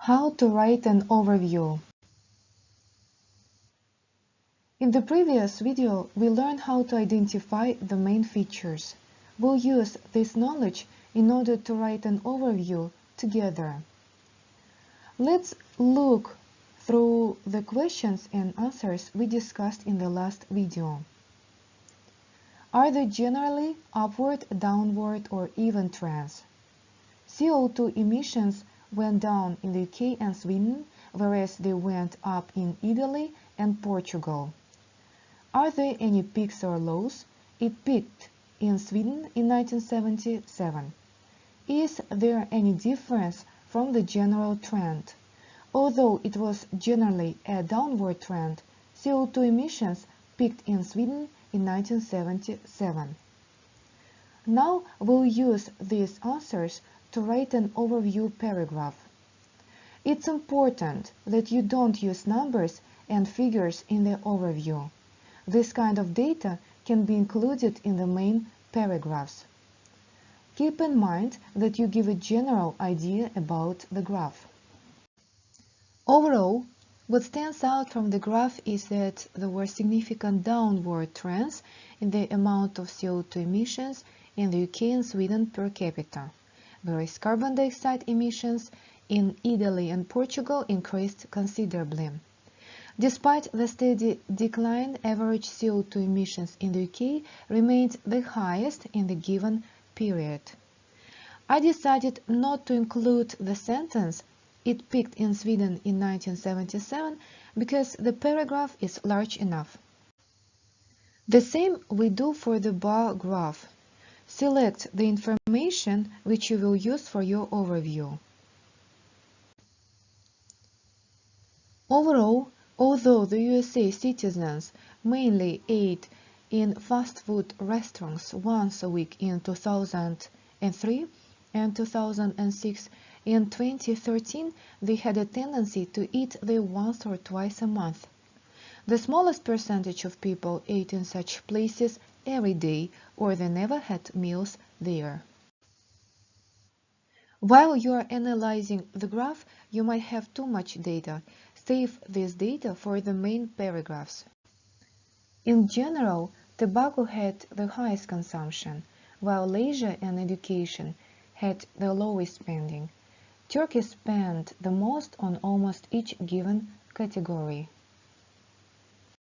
How to write an overview. In the previous video, we learned how to identify the main features. We'll use this knowledge in order to write an overview together. Let's look through the questions and answers we discussed in the last video. Are they generally upward, downward, or even trends? CO2 emissions went down in the UK and Sweden, whereas they went up in Italy and Portugal. Are there any peaks or lows? It peaked in Sweden in 1977. Is there any difference from the general trend? Although it was generally a downward trend, CO2 emissions peaked in Sweden in 1977. Now we'll use these answers to write an overview paragraph. It's important that you don't use numbers and figures in the overview. This kind of data can be included in the main paragraphs. Keep in mind that you give a general idea about the graph. Overall, what stands out from the graph is that there were significant downward trends in the amount of CO2 emissions in the UK and Sweden per capita, whereas carbon dioxide emissions in Italy and Portugal increased considerably. Despite the steady decline, average CO2 emissions in the UK remained the highest in the given period. I decided not to include the sentence "It peaked in Sweden in 1977" because the paragraph is large enough. The same we do for the bar graph. Select the information which you will use for your overview. Overall, although the USA citizens mainly ate in fast food restaurants once a week in 2003 and 2006, in 2013 they had a tendency to eat there once or twice a month. The smallest percentage of people ate in such places every day, or they never had meals there. While you are analyzing the graph, you might have too much data. Save this data for the main paragraphs. In general, tobacco had the highest consumption, while leisure and education had the lowest spending. Turkey spent the most on almost each given category.